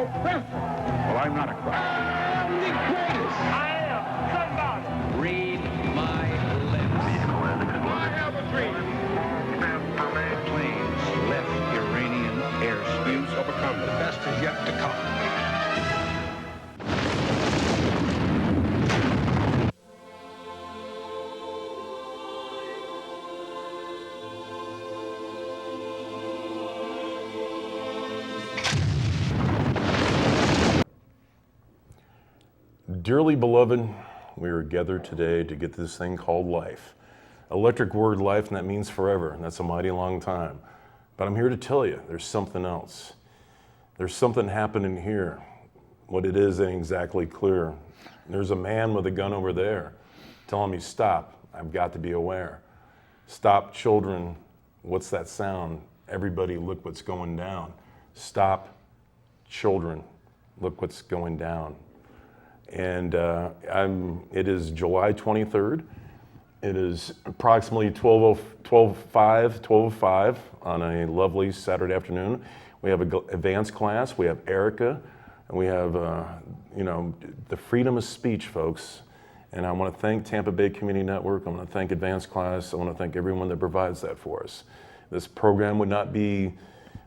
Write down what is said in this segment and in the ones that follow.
oppressor. Well, I'm not a crack. I'm the greatest. I am somebody. Read my lips. I have a dream. Planes left Iranian airspace. Overcome the best is yet to come. Dearly beloved, we are gathered today to get this thing called life. Electric word life, and that means forever, and that's a mighty long time. But I'm here to tell you, there's something else. There's something happening here. What it is ain't exactly clear. There's a man with a gun over there telling me, stop, I've got to be aware. Stop, children, what's that sound? Everybody look what's going down. Stop, children, look what's going down. And it is July 23rd. It is approximately 12:05 on a lovely Saturday afternoon. We have an advanced class. We have Erica, and we have the freedom of speech, folks. And I want to thank Tampa Bay Community Network. I want to thank advanced class. I want to thank everyone that provides that for us. This program would not be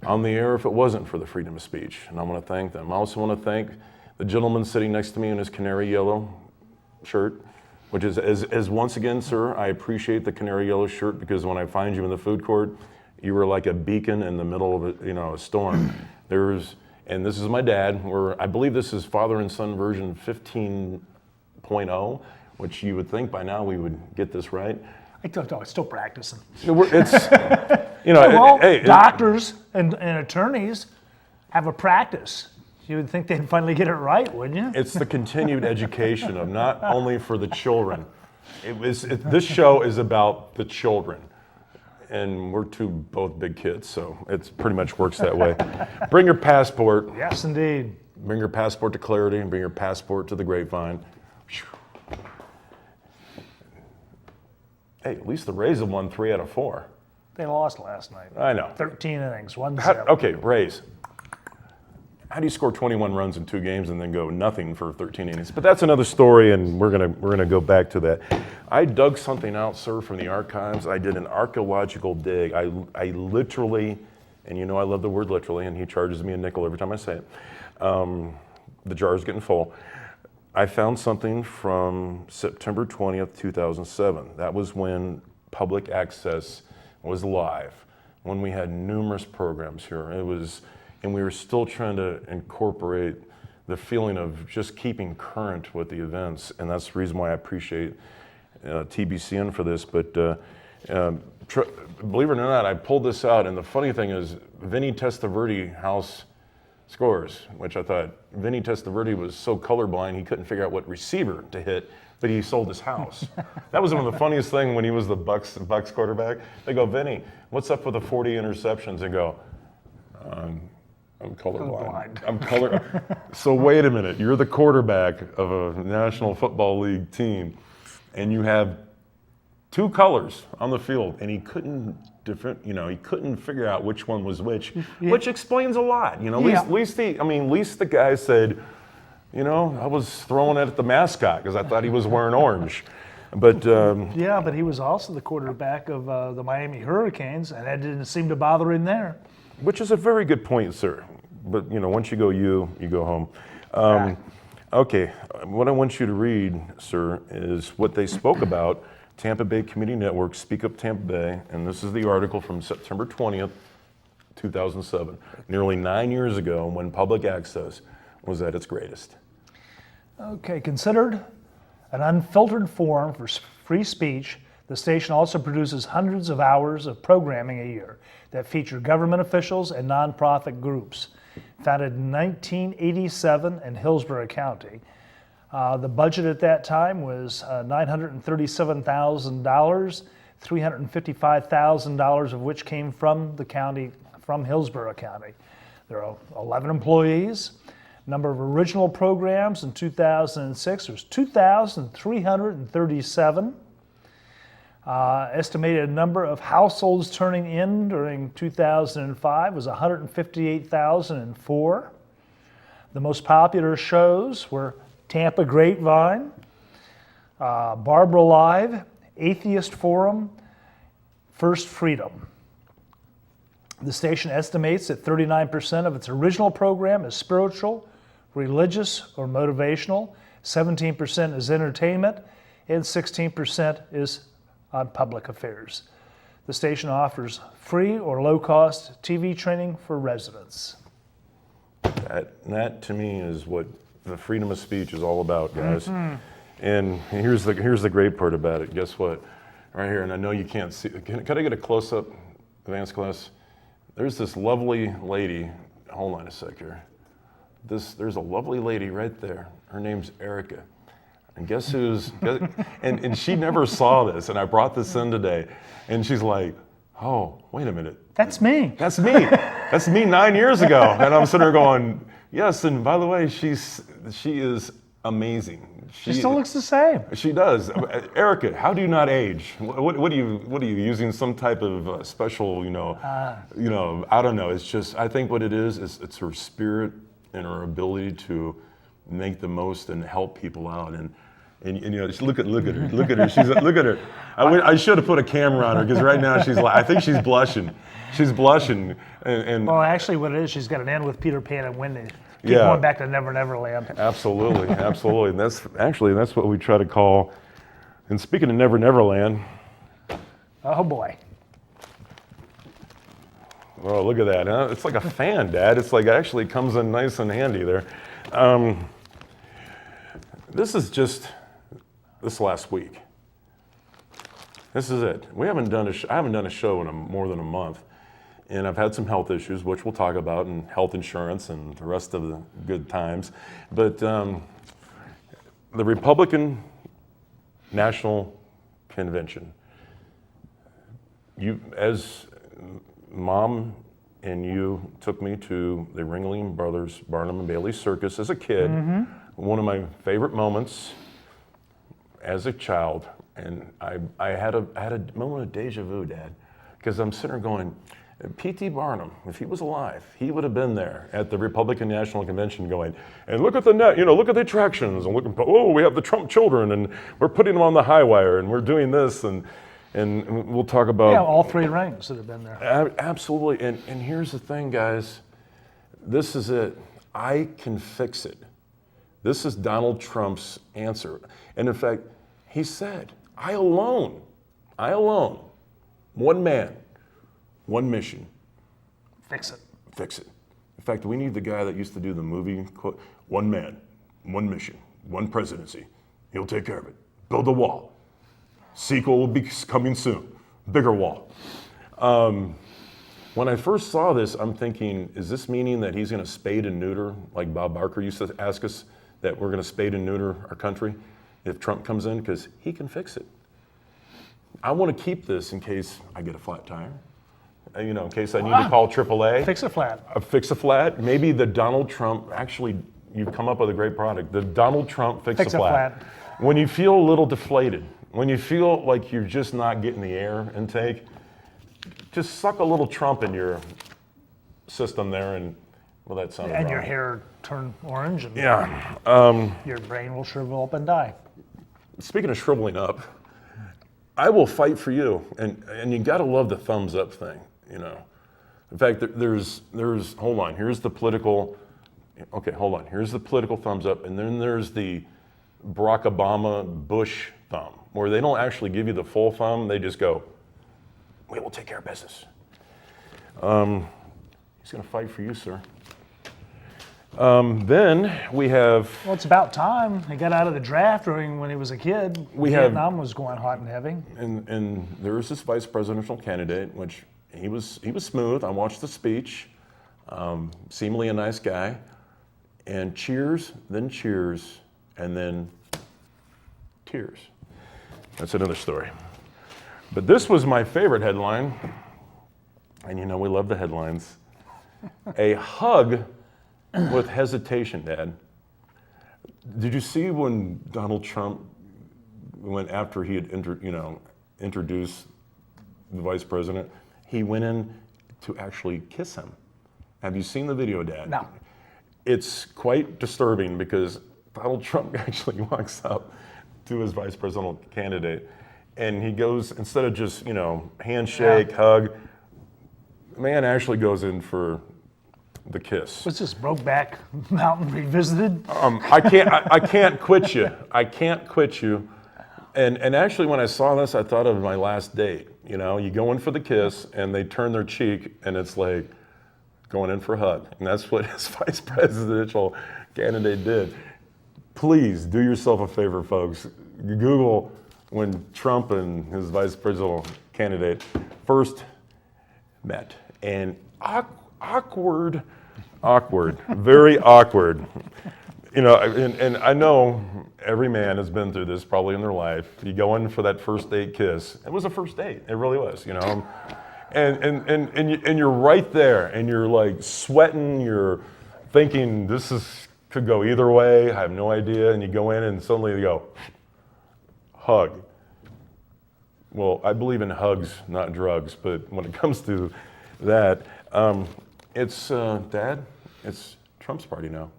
on the air if it wasn't for the freedom of speech, and I want to thank them. I also want to thank the gentleman sitting next to me in his canary yellow shirt, which is, as once again, sir, I appreciate the canary yellow shirt, because when I find you in the food court, you were like a beacon in the middle of a storm. And this is my dad. I believe this is father and son version 15.0, which you would think by now we would get this right. I don't know, it's still practicing. Doctors and attorneys have a practice. You would think they'd finally get it right, wouldn't you? It's the continued education of not only for the children. This show is about the children. And we're both big kids, so it pretty much works that way. Bring your passport. Yes, indeed. Bring your passport to Clarity and bring your passport to the Grapevine. Hey, at least the Rays have won 3 out of 4. They lost last night. I know. 13 innings, 1-7. Okay, Rays. How do you score 21 runs in 2 games and then go nothing for 13 innings? But that's another story, and we're gonna go back to that. I dug something out, sir, from the archives. I did an archaeological dig. I literally, and you know I love the word literally, and he charges me a nickel every time I say it. The jar's getting full. I found something from September 20th, 2007. That was when public access was live, when we had numerous programs here. And we were still trying to incorporate the feeling of just keeping current with the events. And that's the reason why I appreciate TBCN for this. But believe it or not, I pulled this out. And the funny thing is, Vinny Testaverde house scores, which I thought Vinny Testaverde was so colorblind, he couldn't figure out what receiver to hit, but he sold his house. That was one of the funniest things when he was the Bucks quarterback. They go, Vinny, what's up with the 40 interceptions? And go, I'm colorblind. I'm color. So wait a minute. You're the quarterback of a National Football League team, and you have 2 colors on the field, and he couldn't figure out which one was which, which explains a lot. At least the guy said, I was throwing it at the mascot because I thought he was wearing orange. But but he was also the quarterback of the Miami Hurricanes, and that didn't seem to bother him there. Which is a very good point, sir. But once you go you go home. Okay, what I want you to read, sir, is what they spoke about. Tampa Bay Community Network, Speak Up Tampa Bay, and this is the article from September 20th, 2007, nearly 9 years ago, when public access was at its greatest. Okay, considered an unfiltered forum for free speech, the station also produces hundreds of hours of programming a year that feature government officials and nonprofit groups. Founded in 1987 in Hillsborough County. The budget at that time was $937,000, $355,000 of which came from the county, from Hillsborough County. There are 11 employees. Number of original programs in 2006 was 2,337. Estimated number of households turning in during 2005 was 158,004. The most popular shows were Tampa Grapevine, Barbara Live, Atheist Forum, First Freedom. The station estimates that 39% of its original program is spiritual, religious, or motivational, 17% is entertainment, and 16% is on public affairs. The station offers free or low-cost TV training for residents. That to me is what the freedom of speech is all about, guys. And here's the great part about it. Guess what? Right here, and I know you can't see. Can I get a close-up, advanced class? There's this lovely lady. Hold on a sec here. There's a lovely lady right there. Her name's Erica. And guess who's, and she never saw this, and I brought this in today, and she's like, oh, wait a minute. That's me. That's me. That's me 9 years ago. And I'm sitting there going, yes, and by the way, she is amazing. She still looks the same. She does. Erica, how do you not age? What are you using some type of special, I don't know. It's just, I think what it is it's her spirit and her ability to make the most and help people out. And just look at her. Look at her. I should have put a camera on her because right now I think she's blushing. She's blushing. And well, actually, what it is, she's got an end with Peter Pan and Wendy. Keep Yeah. going back to Never Never Land. Absolutely. And that's what we try to call. And speaking of Never Never Land, Oh boy. oh, look at that, huh? It's like a fan, Dad. It's like actually comes in nice and handy there. This is just this last week. This is it. I haven't done a show in more than a month. And I've had some health issues, which we'll talk about, and health insurance and the rest of the good times. But the Republican National Convention, as Mom and you took me to the Ringling Brothers Barnum and Bailey Circus as a kid, one of my favorite moments as a child. And I had a moment of deja vu, Dad, because I'm sitting there going, P.T. Barnum, if he was alive, he would have been there at the Republican National Convention going, and look at look at the attractions, and we have the Trump children, and we're putting them on the high wire, and we're doing this, and we'll talk about... Yeah, all three rings that have been there. Absolutely, and here's the thing, guys. This is it. I can fix it. This is Donald Trump's answer. And in fact, he said, I alone, one man, one mission. Fix it. Fix it. In fact, we need the guy that used to do the movie quote, one man, one mission, one presidency. He'll take care of it. Build a wall. Sequel will be coming soon. Bigger wall. When I first saw this, I'm thinking, is this meaning that he's going to spade and neuter, like Bob Barker used to ask us, that we're going to spade and neuter our country if Trump comes in? Because he can fix it. I want to keep this in case I get a flat tire. In case I need to call AAA. Fix a flat. Fix a flat. Maybe the Donald Trump, actually, you've come up with a great product. The Donald Trump Fix a Flat. When you feel a little deflated, when you feel like you're just not getting the air intake, just suck a little Trump in your system there and, well, that sounded wrong. And your hair turn orange and Yeah. your brain will shrivel up and die. Speaking of shriveling up, I will fight for you. And you gotta love the thumbs up thing, In fact, there's hold on, here's the political, here's the political thumbs up, and then there's the Barack Obama Bush thumb, where they don't actually give you the full thumb, they just go, we will take care of business. He's gonna fight for you, sir. Then we have... Well, it's about time. He got out of the draft when he was a kid. Vietnam was going hot and heavy. And there was this vice presidential candidate, which he was smooth. I watched the speech. Seemingly a nice guy. And cheers, and then tears. That's another story. But this was my favorite headline. And we love the headlines. A hug with hesitation, Dad. Did you see when Donald Trump went after he had introduced the vice president? He went in to actually kiss him. Have you seen the video, Dad? No. it's quite disturbing because Donald Trump actually walks up to his vice presidential candidate, and he goes, instead of just, handshake, hug, the man actually goes in for the kiss. What's this, Brokeback Mountain revisited? I can't quit you. I can't quit you. And actually, when I saw this, I thought of my last date. You go in for the kiss, and they turn their cheek, and it's like going in for a hug. And that's what his vice presidential candidate did. Please do yourself a favor, folks. Google when Trump and his vice presidential candidate first met. And awkward, very awkward. And I know every man has been through this probably in their life. You go in for that first date kiss. It was a first date. It really was, And you're right there, and you're like sweating. You're thinking could go either way. I have no idea. And you go in, and suddenly you go, hug. Well, I believe in hugs, not drugs. But when it comes to that, it's Dad. It's Trump's party now.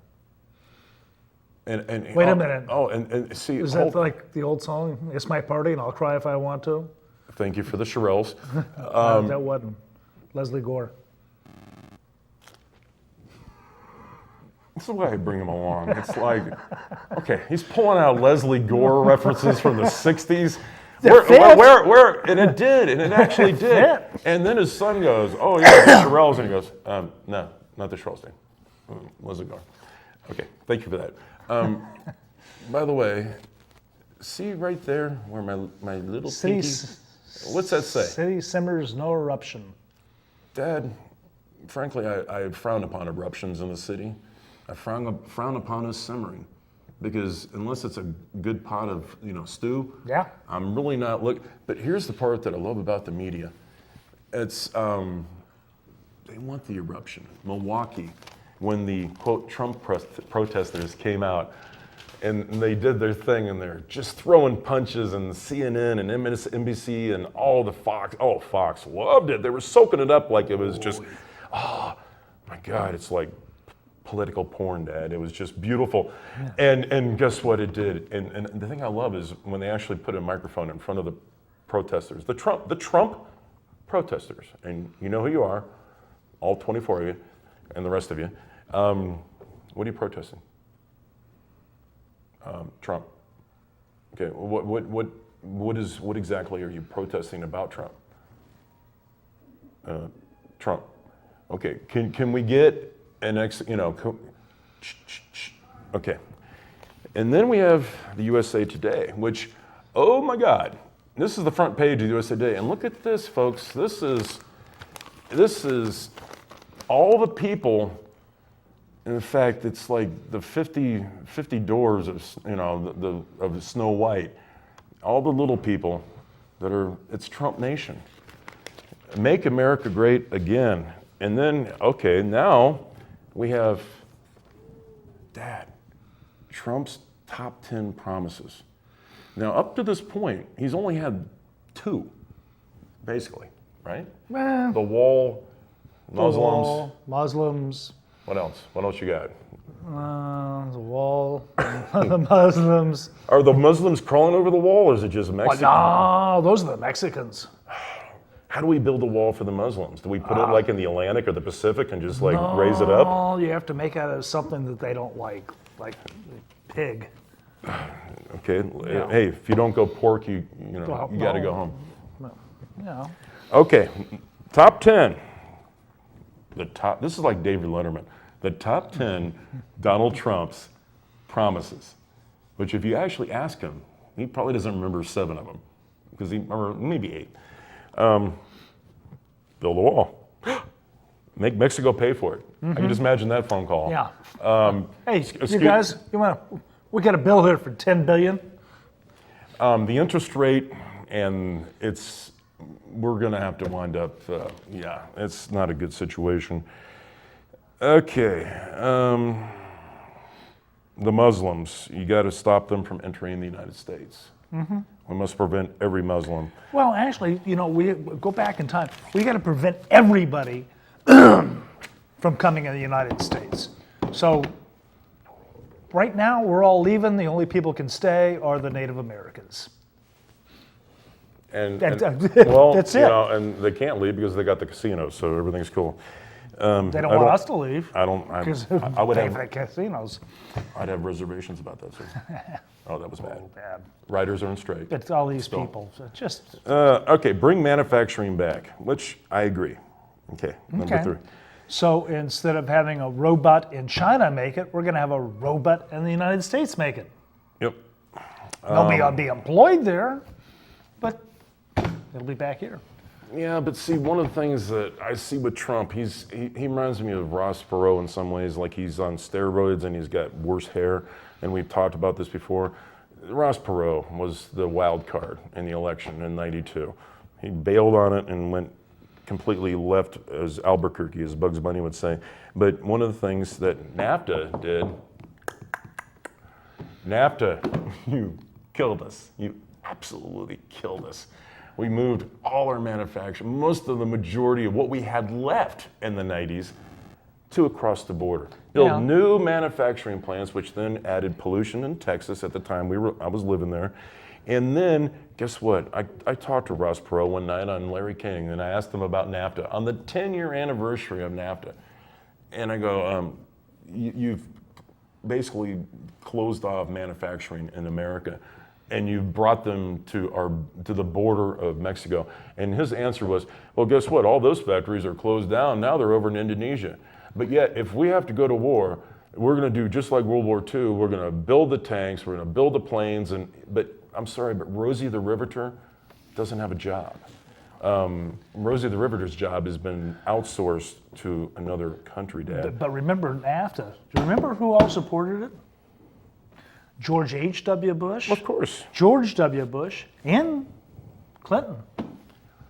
And Wait a minute. Oh, and see, Is that like the old song? It's my party, and I'll cry if I want to. Thank you for the Shirelles. That wasn't Leslie Gore. This is why I bring him along. It's like, okay, he's pulling out Leslie Gore references from the '60s. Where? And it did, and it actually did. And then his son goes, "Oh yeah, the Shirelles," and he goes, "No, not the Shirelles thing. Leslie Gore." Okay, thank you for that. By the way, see right there where my little pinky. What's that say? City simmers, no eruption. Dad, frankly, I frown upon eruptions in the city. I frown upon us simmering, because unless it's a good pot of stew, Yeah. I'm really not looking. But here's the part that I love about the media. It's they want the eruption. Milwaukee, when the quote Trump protesters came out, and they did their thing, and they're just throwing punches, and CNN and MSNBC and all the Fox loved it. They were soaking it up like it was just, oh my God, it's like political porn, Dad. It was just beautiful. Yeah. And guess what it did? And the thing I love is when they actually put a microphone in front of the protesters, the Trump protesters, and you know who you are, all 24 of you, and the rest of you. What are you protesting? Trump. Okay. What exactly are you protesting about Trump? Trump. Okay. Can we get an okay. And then we have the USA Today, which, oh my God, this is the front page of the USA Today, and look at this, folks. This is all the people. In fact, it's like the 50 doors of of Snow White. All the little people it's Trump Nation. Make America Great Again. And then, okay, now we have Dad, Trump's top 10 promises. Now, up to this point, he's only had 2, basically, right? The wall, Muslims. What else? What else you got? The wall, the Muslims. Are the Muslims crawling over the wall, or is it just Mexico? No, those are the Mexicans. How do we build a wall for the Muslims? Do we put it like in the Atlantic or the Pacific and just raise it up? Oh, you have to make it out of something that they don't like pig. Okay. Yeah. Hey, if you don't go pork, you got to go home. Yeah. Okay. Top 10. This is like David Letterman. The top 10 Donald Trump's promises, which if you actually ask him, he probably doesn't remember 7 of them, because he remember maybe 8. Build a wall. Make Mexico pay for it. I can just imagine that phone call. Yeah. Hey, you guys, we got a bill here for $10 billion. The interest rate, and we're going to have to wind up, it's not a good situation. Okay. The Muslims, you got to stop them from entering the United States. We must prevent every Muslim. Well, actually, we go back in time. We got to prevent everybody from coming in the United States. So right now, we're all leaving. The only people can stay are the Native Americans. And Well, that's it. And they can't leave because they got the casinos, so everything's cool. They don't want us to leave. I would pay have. for the casinos. I'd have reservations about that. So. Oh, that was bad. Bad. Riders are on strike. It's all these people. So just Okay, bring manufacturing back, which I agree. Okay, number 3. So instead of having a robot in China make it, we're going to have a robot in the United States make it. Yep. Nobody will be employed there, but it'll be back here. Yeah, but see, one of the things that I see with Trump, he reminds me of Ross Perot in some ways, like he's on steroids and he's got worse hair, and we've talked about this before. Ross Perot was the wild card in the election in '92. He bailed on it and went completely left as Albuquerque, as Bugs Bunny would say. But one of the things that NAFTA did, you killed us. You absolutely killed us. We moved all our manufacturing, most of the majority of what we had left in the 90s to across the border. Built new manufacturing plants, which then added pollution in Texas at the time I was living there. And then, guess what? I talked to Ross Perot one night on Larry King, and I asked him about NAFTA, on the 10-year anniversary of NAFTA. And I go, you've basically closed off manufacturing in America, and you brought them to the border of Mexico. And his answer was, well, guess what? All those factories are closed down. Now they're over in Indonesia. But yet, if we have to go to war, we're going to do just like World War II. We're going to build the tanks. We're going to build the planes. But I'm sorry, but Rosie the Riveter doesn't have a job. Rosie the Riveter's job has been outsourced to another country, Dad. But remember NAFTA. Do you remember who all supported it? George H.W. Bush. Of course. George W. Bush and Clinton.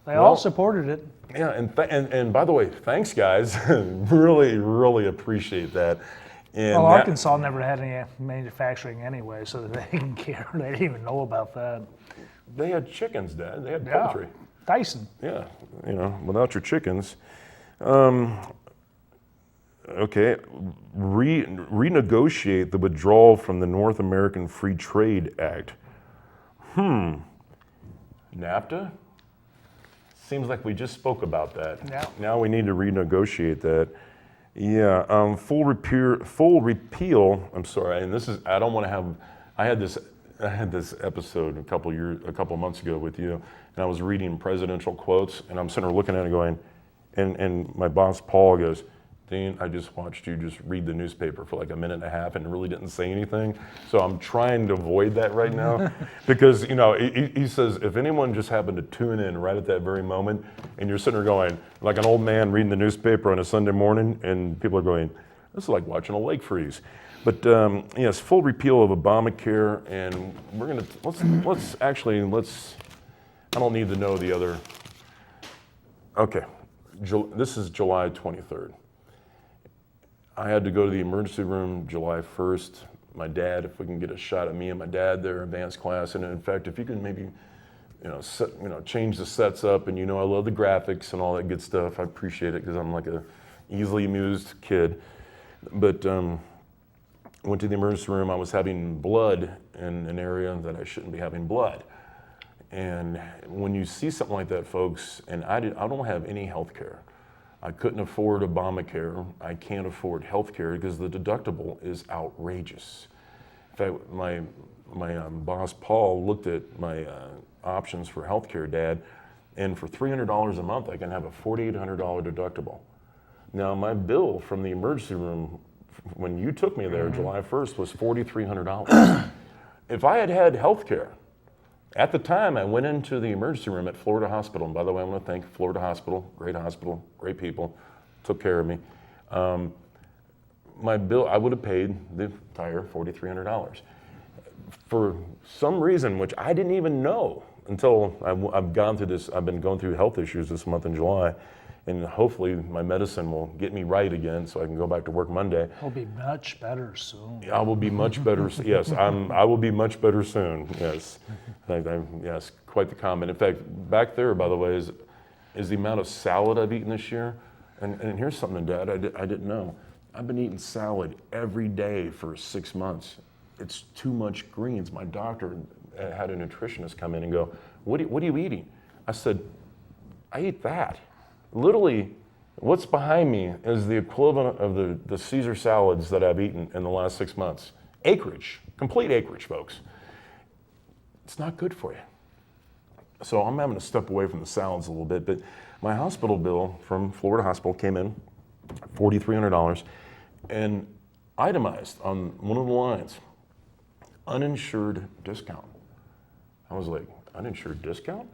They all supported it. Yeah, and by the way, thanks, guys. Really, really appreciate that. And well, Arkansas never had any manufacturing anyway, so they didn't care. They didn't even know about that. They had chickens, Dad. They had poultry. Tyson. Yeah, without your chickens. Okay, renegotiate the withdrawal from the North American Free Trade Act. NAFTA? Seems like we just spoke about that. Yeah. Now we need to renegotiate that. Yeah, full repeal. I'm sorry, and this is, I don't want to have, I had this episode a couple months ago with you, and I was reading presidential quotes, and I'm sitting there looking at it going, and my boss Paul goes, Dean, I just watched you just read the newspaper for like a minute and a half and really didn't say anything. So I'm trying to avoid that right now because, he says, if anyone just happened to tune in right at that very moment and you're sitting there going, like an old man reading the newspaper on a Sunday morning and people are going, this is like watching a lake freeze. But yes, full repeal of Obamacare, and we're gonna, let's I don't need to know the other. Okay, this is July 23rd. I had to go to the emergency room July 1st. My dad, if we can get a shot of me and my dad there, advanced class, and in fact, if you can maybe, change the sets up, and I love the graphics and all that good stuff. I appreciate it because I'm like a easily amused kid. But went to the emergency room. I was having blood in an area that I shouldn't be having blood. And when you see something like that, folks, and I don't have any health care. I couldn't afford Obamacare. I can't afford health care because the deductible is outrageous. In fact, my boss, Paul, looked at my options for health care, Dad, and for $300 a month, I can have a $4,800 deductible. Now, my bill from the emergency room when you took me there July 1st was $4,300. If I had health care, at the time I went into the emergency room at Florida Hospital, and by the way, I want to thank Florida Hospital, great people, took care of me. My bill, I would have paid the entire $4,300. For some reason, which I didn't even know until I've gone through this, I've been going through health issues this month in July, and hopefully my medicine will get me right again so I can go back to work Monday. I'll be much better soon. I will be much better, yes, I will be much better soon, yes. Yes, quite the comment. In fact, back there, by the way, is the amount of salad I've eaten this year. And here's something, Dad, I didn't know. I've been eating salad every day for 6 months. It's too much greens. My doctor had a nutritionist come in and go, what are you eating? I said, I eat that. Literally, what's behind me is the equivalent of the Caesar salads that I've eaten in the last 6 months. Acreage, complete acreage, folks. It's not good for you. So I'm having to step away from the salads a little bit, but my hospital bill from Florida Hospital came in, $4,300, and itemized on one of the lines, uninsured discount. I was like, uninsured discount?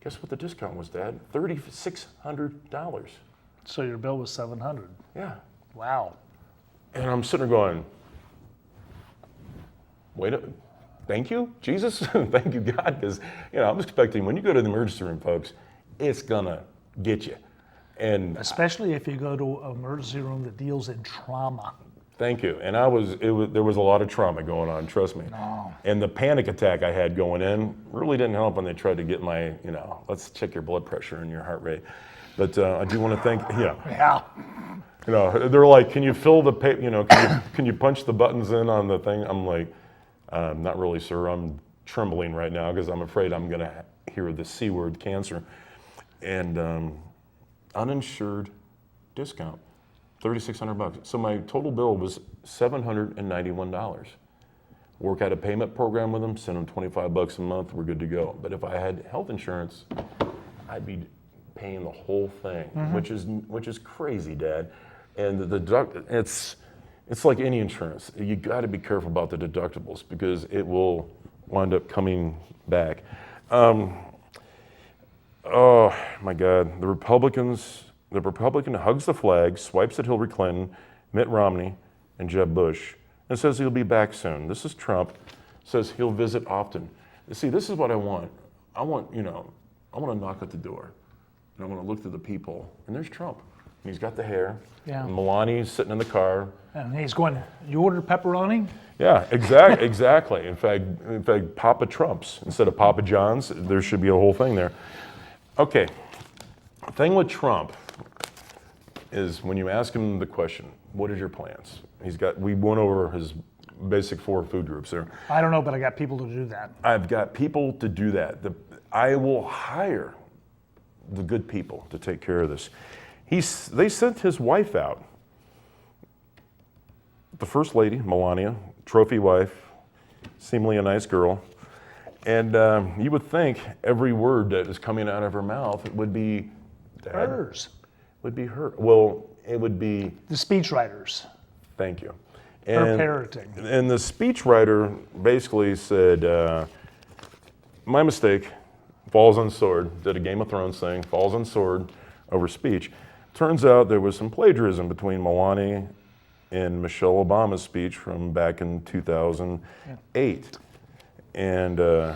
Guess what the discount was, Dad? $3,600. So your bill was $700. Yeah. Wow. And I'm sitting there going, thank you, Jesus, thank you, God, because I'm expecting when you go to the emergency room, folks, it's gonna get you. And especially if you go to an emergency room that deals in trauma. thank you. And there was a lot of trauma going on, trust me. No. And the panic attack I had going in really didn't help when they tried to get my, let's check your blood pressure and your heart rate. But I do want to thank, Yeah. they're like, can you fill the paper, can you punch the buttons in on the thing? I'm like, not really, sir. I'm trembling right now because I'm afraid I'm going to hear the C word, cancer. And uninsured discount, $3,600. So my total bill was $791. Work out a payment program with them, send them $25 a month, we're good to go. But if I had health insurance, I'd be paying the whole thing, which is crazy, Dad. And it's like any insurance. You got to be careful about the deductibles because it will wind up coming back. Oh my God, the Republican hugs the flag, swipes at Hillary Clinton, Mitt Romney, and Jeb Bush, and says he'll be back soon. This is Trump, says he'll visit often. See, this is what I want. I want to knock at the door, and I want to look to the people, and there's Trump. And he's got the hair, Yeah. and Melania's sitting in the car. And he's going, you ordered pepperoni? Yeah, exactly. In fact, Papa Trump's instead of Papa John's. There should be a whole thing there. Okay, the thing with Trump is when you ask him the question, what is your plans? We went over his basic 4 food groups there. I don't know, but I got people to do that. I've got people to do that. I will hire the good people to take care of this. They sent his wife out. The First Lady, Melania, trophy wife, seemingly a nice girl. And you would think every word that is coming out of her mouth would be Hers. Would be her. Well, it would be The speechwriters. thank you. Her parroting. And the speechwriter basically said, my mistake, falls on sword, did a Game of Thrones thing, falls on sword over speech. Turns out there was some plagiarism between Melania and Michelle Obama's speech from back in 2008. And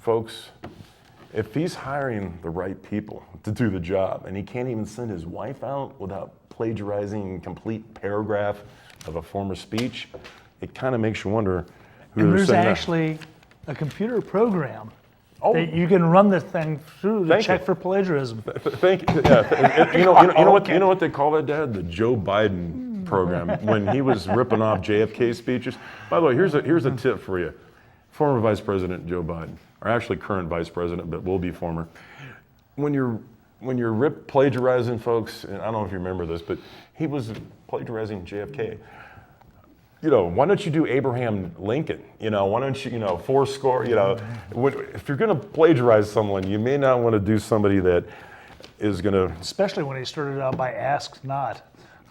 folks, if he's hiring the right people to do the job and he can't even send his wife out without plagiarizing a complete paragraph of a former speech, it kind of makes you wonder who And they're there's sending out. actually a computer program Oh. that you can run the thing through to Thank check you. for plagiarism. Thank you. Yeah. You know what they call that, Dad? The Joe Biden program. When he was ripping off JFK speeches. By the way, here's a tip for you. Former Vice President Joe Biden, or actually current Vice President, but will be former. When you're plagiarizing folks, and I don't know if you remember this, but he was plagiarizing JFK. Why don't you do Abraham Lincoln? Why don't you, fourscore, if you're going to plagiarize someone, you may not want to do somebody that is going to. Especially when he started out by ask not.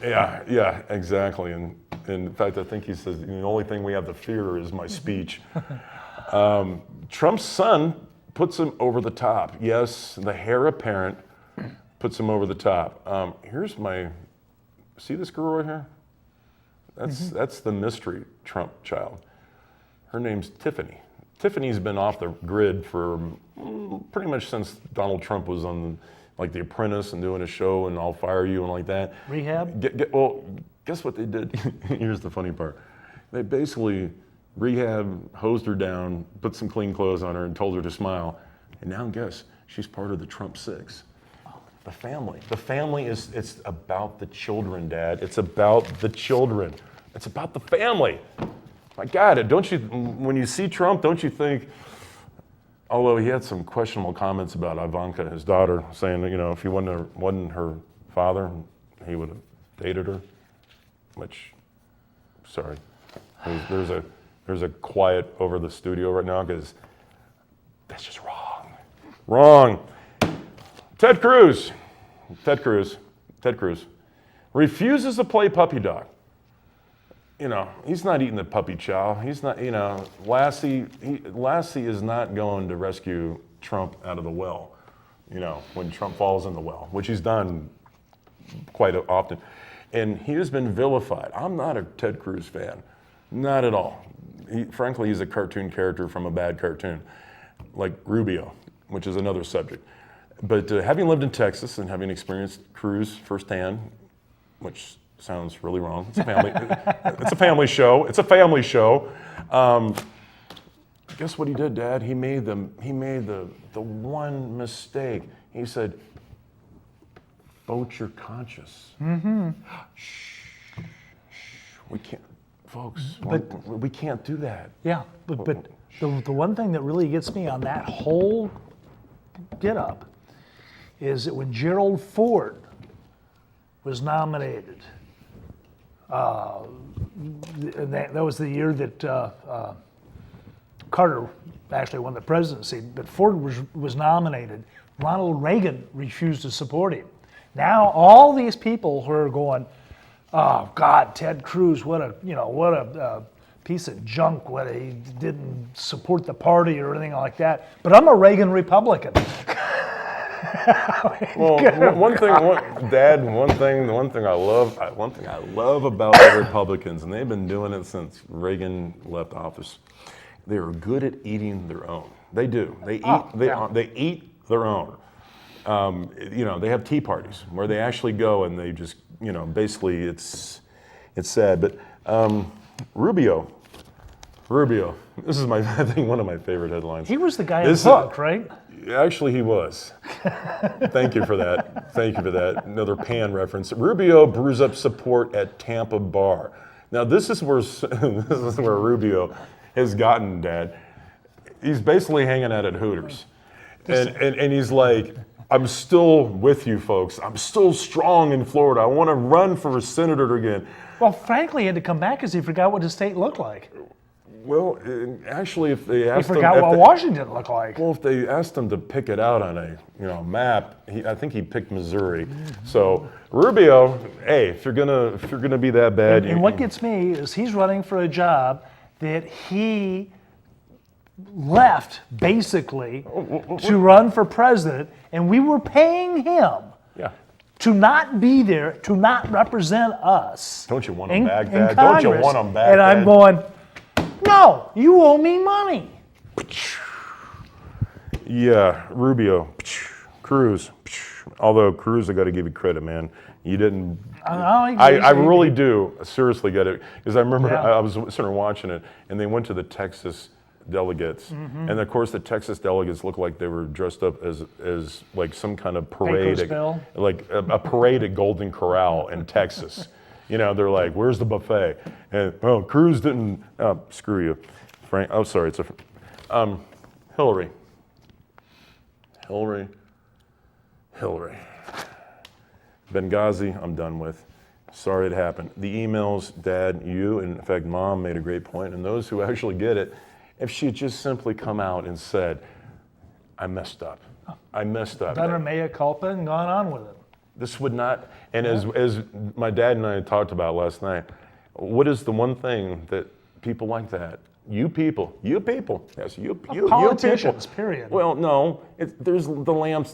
Yeah, exactly. And in fact, I think he says, the only thing we have to fear is my speech. Trump's son puts him over the top. Yes, the heir apparent puts him over the top. See this girl right here? That's the mystery Trump child. Her name's Tiffany. Tiffany's been off the grid for pretty much since Donald Trump was on The Apprentice and doing a show and I'll fire you and like that. Rehab? Well, guess what they did? Here's the funny part. They basically hosed her down, put some clean clothes on her and told her to smile. And now guess, she's part of the Trump Six. The family. The family it's about the children, Dad. It's about the children. It's about the family. My God, don't you, when you see Trump, don't you think, although he had some questionable comments about Ivanka, his daughter, saying that, if he wasn't her father, he would have dated her, which, sorry. There's a quiet over the studio right now because that's just wrong. Wrong. Ted Cruz refuses to play puppy dog. He's not eating the puppy chow. He's not, Lassie is not going to rescue Trump out of the well, when Trump falls in the well, which he's done quite often. And he has been vilified. I'm not a Ted Cruz fan, not at all. Frankly, he's a cartoon character from a bad cartoon, like Rubio, which is another subject. But having lived in Texas and having experienced Cruz firsthand, which sounds really wrong. It's a family. It's a family show. It's a family show. Guess what he did, Dad? He made the one mistake. He said, "Vote your conscience." Mm-hmm. Shh. We can't, folks. We can't do that. Yeah, but the one thing that really gets me on that whole get up is that when Gerald Ford was nominated. That was the year that Carter actually won the presidency, but Ford was nominated. Ronald Reagan refused to support him. Now all these people who are going, "Oh God, Ted Cruz, what a piece of junk! What he didn't support the party or anything like that." But I'm a Reagan Republican. Well, one thing I love about the Republicans, and they've been doing it since Reagan left office. They are good at eating their own. They do. They eat their own. They have tea parties where they actually go and they just, basically it's sad. But Rubio. This is I think one of my favorite headlines. He was the guy in Hook, right? Actually, he was. Thank you for that. Another Pan reference. Rubio brews up support at Tampa bar. Now, this is where Rubio has gotten, Dad. He's basically hanging out at Hooters, and he's like, "I'm still with you, folks. I'm still strong in Florida. I want to run for a senator again." Well, frankly, he had to come back because he forgot what his state looked like. Well, actually, if they asked him, he forgot what Washington looked like. Well, if they asked him to pick it out on a map, I think he picked Missouri. So Rubio, hey, if you're gonna be that bad, and what gets me is he's running for a job that he left basically to run for president, and we were paying him. Yeah. To not be there, to not represent us. Don't you want him back, Dad? Don't you want him back, And I'm Dad? going, "No, you owe me money." Yeah, Rubio, Cruz. Although Cruz, I got to give you credit, man. You didn't. I really do seriously get it, because I remember I was sitting there watching it, and they went to the Texas delegates, and of course the Texas delegates looked like they were dressed up as like some kind of parade, like a parade at Golden Corral in Texas. They're like, "Where's the buffet?" And Cruz didn't. Screw you, Frank. Oh, sorry. It's Hillary. Benghazi, I'm done with. Sorry it happened. The emails, Dad, you, and in fact, Mom made a great point, and those who actually get it, if she had just simply come out and said, "I messed up. Done a mea culpa and gone on with it. This would not, and as my dad and I talked about last night, what is the one thing that people like that? You people, yes, you politicians, people. period. Well, no, there's the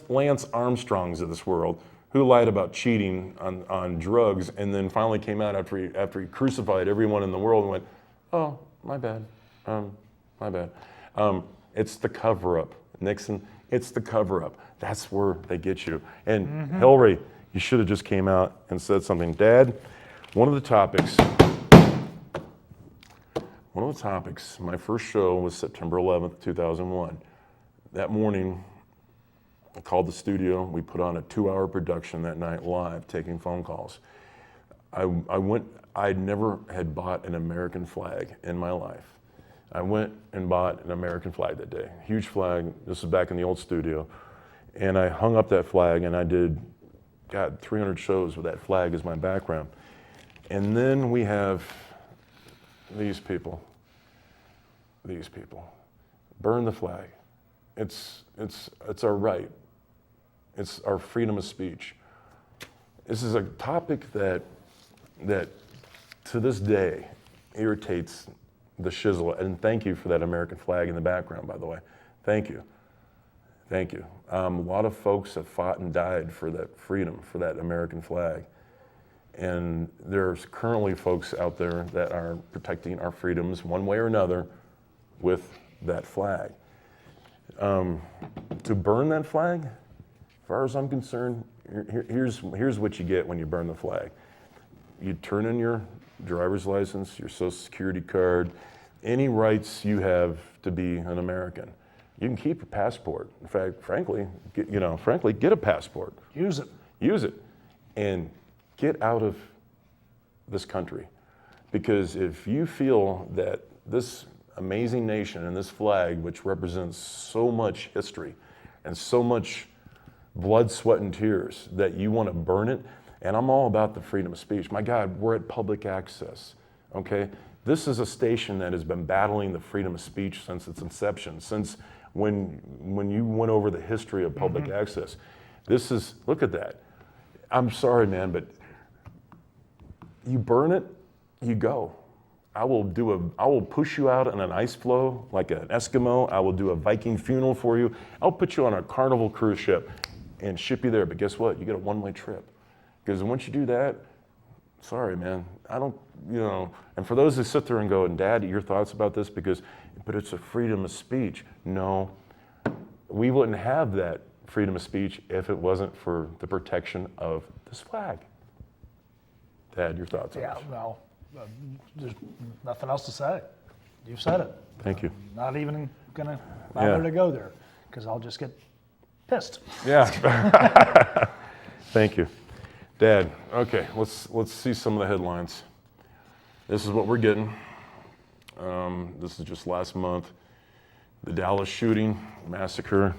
Lance Armstrongs of this world who lied about cheating on drugs, and then finally came out after he crucified everyone in the world and went, "Oh, my bad. It's the cover-up, Nixon. It's the cover-up. That's where they get you." And Hillary, you should have just came out and said something. Dad, one of the topics, my first show was September 11th, 2001. That morning, I called the studio. We put on a 2-hour production that night live, taking phone calls. I never had bought an American flag in my life. I went and bought an American flag that day. Huge flag. This was back in the old studio. And I hung up that flag, and I did, 300 shows with that flag as my background. And then we have these people. Burn the flag. It's our right. It's our freedom of speech. This is a topic that to this day irritates the shizzle. And thank you for that American flag in the background, by the way. Thank you. A lot of folks have fought and died for that freedom, for that American flag. And there's currently folks out there that are protecting our freedoms one way or another with that flag. To burn that flag, as far as I'm concerned, here's what you get when you burn the flag. You turn in your driver's license, your social security card, any rights you have to be an American. You can keep your passport. In fact, frankly, get a passport. Use it. And get out of this country. Because if you feel that this amazing nation and this flag, which represents so much history and so much blood, sweat, and tears, that you want to burn it, and I'm all about the freedom of speech. My God, we're at public access, okay? This is a station that has been battling the freedom of speech since its inception, since when you went over the history of public access. Look at that. I'm sorry, man, but you burn it, you go. I will push you out on an ice floe like an Eskimo. I will do a Viking funeral for you. I'll put you on a Carnival cruise ship and ship you there. But guess what? You get a one-way trip. Because once you do that, sorry, man, and for those who sit there and go, and Dad, your thoughts about this? But it's a freedom of speech. No, we wouldn't have that freedom of speech if it wasn't for the protection of this flag. Dad, your thoughts on this? Well, there's nothing else to say. You've said it. Thank you. Not even gonna bother to go there, because I'll just get pissed. Yeah. Thank you. Dad, okay, let's see some of the headlines. This is what we're getting. This is just last month. The Dallas shooting, massacre.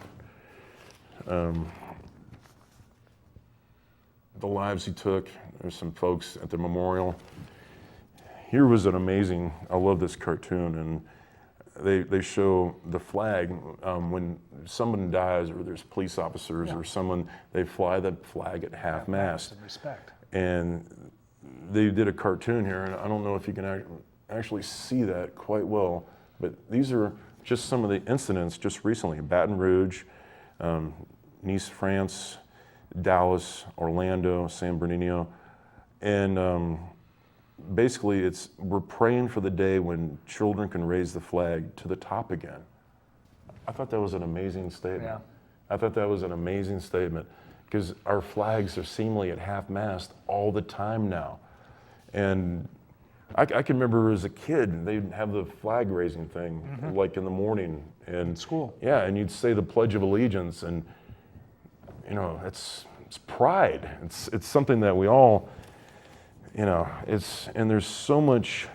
The lives he took. There's some folks at the memorial. Here was an amazing, I love this cartoon, and they show the flag when someone dies or there's police officers or someone, they fly the flag at half mast. Respect. And they did a cartoon here, and I don't know if you can actually see that quite well, but these are just some of the incidents just recently. Baton Rouge, Nice, France, Dallas, Orlando, San Bernardino, and basically we're praying for the day when children can raise the flag to the top again. I thought that was an amazing statement. Yeah. I thought that was an amazing statement, because our flags are seemingly at half mast all the time now. And I can remember as a kid, they'd have the flag raising thing like in the morning. And school. Yeah, and you'd say the Pledge of Allegiance, and it's pride. It's something that we all, and there's so much,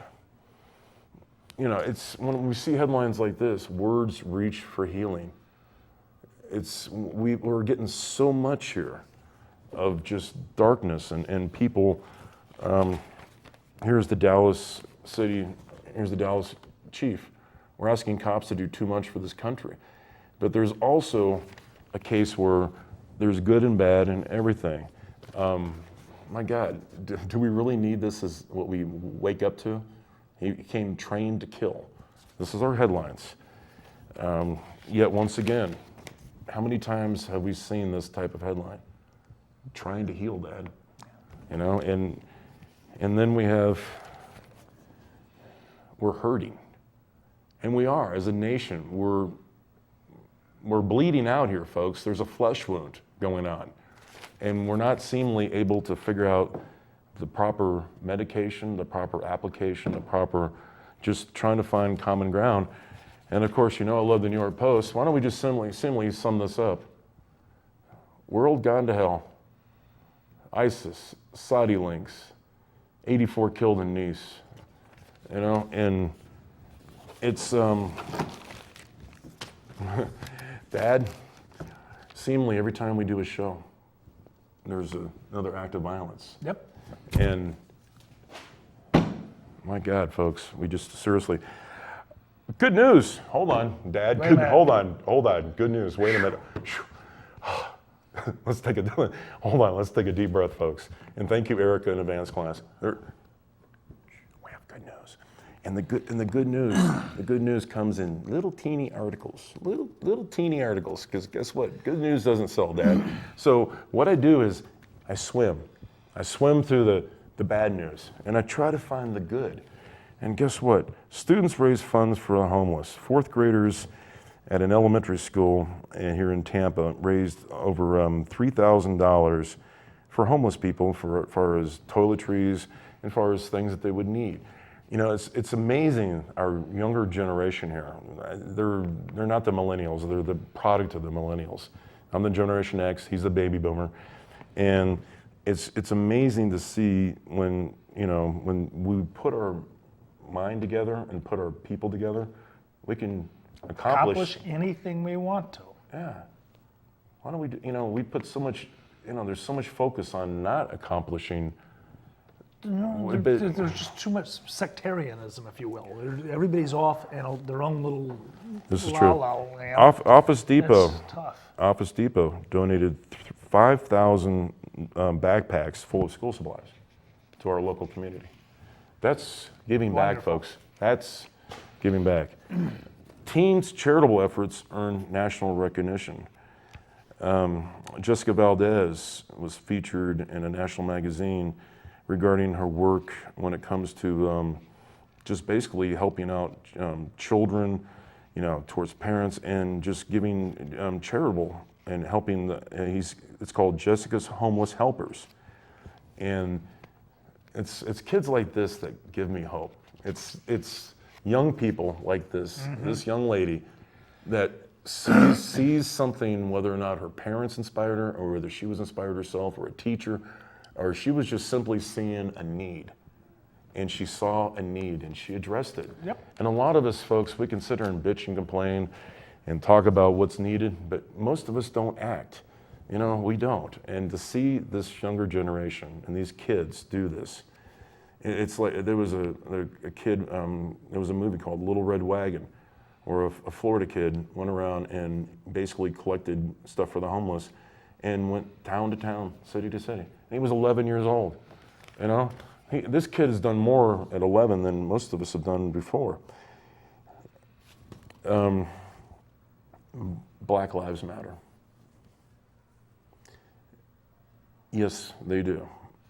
it's when we see headlines like this, words reach for healing. We're getting so much here of just darkness and people. Here's the Dallas city, here's the Dallas chief. We're asking cops to do too much for this country. But there's also a case where there's good and bad and everything. My God, do we really need this as what we wake up to? He came trained to kill. This is our headlines. Yet once again, how many times have we seen this type of headline? Trying to heal, Dad. And then we're hurting. And we are, as a nation, we're bleeding out here, folks. There's a flesh wound going on. And we're not seemingly able to figure out the proper medication, the proper application, just trying to find common ground. And of course, I love the New York Post. Why don't we just simply sum this up? world gone to hell. ISIS, Saudi links, 84 killed in Nice, you know, and it's, Dad, seemingly every time we do a show, there's another act of violence. Yep. And my God, folks, we just seriously, good news. Hold on, Dad. Wait a minute. Hold on. Good news. Wait a minute. Let's take a deep breath, folks. And thank you, Erica, in advanced class. We have good news. And the good news comes in little teeny articles, little teeny articles. Because guess what? Good news doesn't sell, Dad. So what I do is I swim. I swim through the bad news, and I try to find the good. And guess what? Students raise funds for the homeless. Fourth graders at an elementary school here in Tampa raised over $3,000 for homeless people, for far as toiletries and far as things that they would need. You know, it's amazing, our younger generation here. They're not the millennials, they're the product of the millennials. I'm the Generation X, he's the baby boomer. And it's amazing to see when we put our mind together and put our people together, we can accomplish anything we want to. Yeah. Why don't we do, we put so much, there's so much focus on not accomplishing. There's just too much sectarianism, if you will. Everybody's off in their own little This is true. land. Office Depot. It's tough. Office Depot donated 5,000 backpacks full of school supplies to our local community. That's giving back, Wonderful. folks. That's giving back. Teens' charitable efforts earn national recognition. Jessica Valdez was featured in a national magazine regarding her work when it comes to just basically helping out children, towards parents, and just giving charitable and helping. It's called Jessica's Homeless Helpers, and it's kids like this that give me hope. It's young people like this, this young lady that sees something, whether or not her parents inspired her, or whether she was inspired herself, or a teacher, or she was just simply seeing a need. And she saw a need and she addressed it. Yep. And a lot of us folks, we can sit here and bitch and complain and talk about what's needed, but most of us don't act. We don't. And to see this younger generation and these kids do this, it's like there was a kid, there was a movie called Little Red Wagon, where a Florida kid went around and basically collected stuff for the homeless and went town to town, city to city. And he was 11 years old. This kid has done more at 11 than most of us have done before. Black Lives Matter. Yes, they do.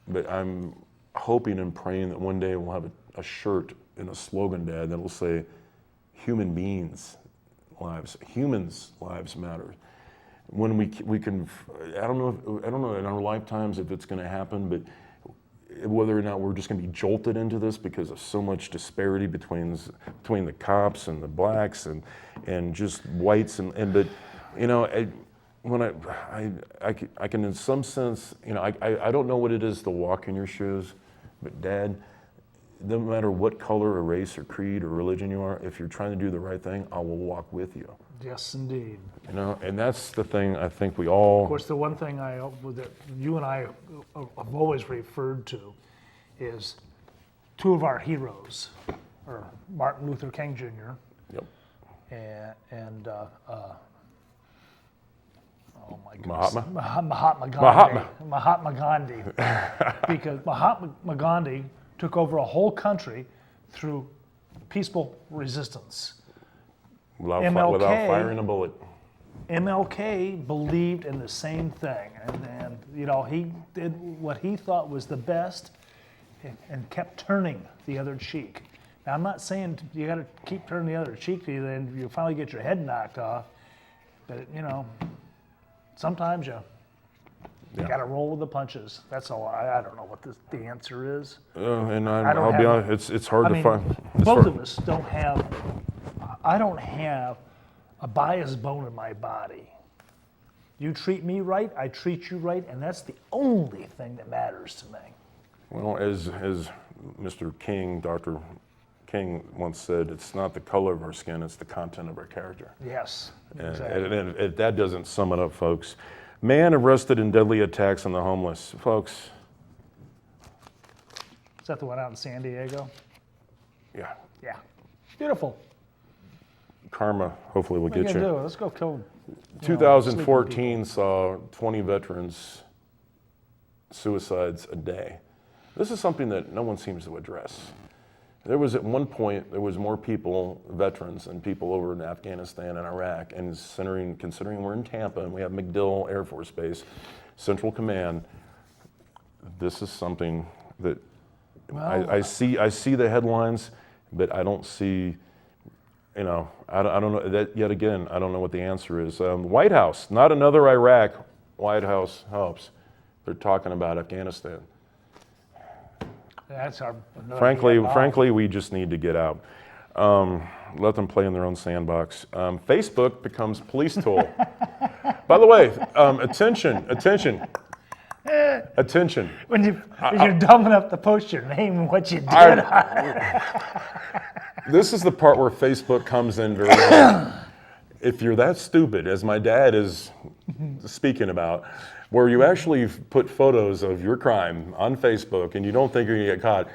But I'm hoping and praying that one day we'll have a shirt and a slogan, Dad, that'll say, humans' lives matter. When we can, I don't know in our lifetimes if it's going to happen, but whether or not we're just going to be jolted into this because of so much disparity between the cops and the blacks and just whites but I can in some sense, I don't know what it is to walk in your shoes, but Dad, no matter what color or race or creed or religion you are, if you're trying to do the right thing, I will walk with you. Yes, indeed. And that's the thing I think we all. Of course, the one thing that you and I have always referred to is two of our heroes, are Martin Luther King Jr. Yep. and oh my goodness, Mahatma? Mahatma Gandhi, because Mahatma Gandhi took over a whole country through peaceful resistance. Without firing a bullet. MLK believed in the same thing, and he did what he thought was the best, and kept turning the other cheek. Now, I'm not saying you got to keep turning the other cheek till then you finally get your head knocked off, but sometimes you got to roll with the punches. That's all. I don't know what the answer is. And I'll be honest, it's hard to find. Both of us don't have. I don't have a bias bone in my body. You treat me right, I treat you right, and that's the only thing that matters to me. Well, as Mr. King, Dr. King once said, it's not the color of our skin, it's the content of our character. Yes, And, exactly. and that doesn't sum it up, folks. Man arrested in deadly attacks on the homeless. Folks, Is that the one out in San Diego? yeah, Yeah. Beautiful. karma hopefully will What are you get gonna you. do? Let's go kill. 2014 saw 20 veterans suicides a day. This is something that no one seems to address. There was at one point, there was more people, veterans, and people over in Afghanistan and Iraq, and considering we're in Tampa and we have MacDill Air Force Base, Central Command, this is something that I see the headlines, but I don't see, I don't know, that yet again, I don't know what the answer is. White House, not another Iraq, White House helps. They're talking about Afghanistan. That's our. Frankly, we just need to get out. Let them play in their own sandbox. Facebook becomes police tool. By the way, attention. When you're dumb enough to post your name and what you did. This is the part where Facebook comes in very well. If you're that stupid, as my dad is speaking about, where you actually put photos of your crime on Facebook and you don't think you're gonna get caught,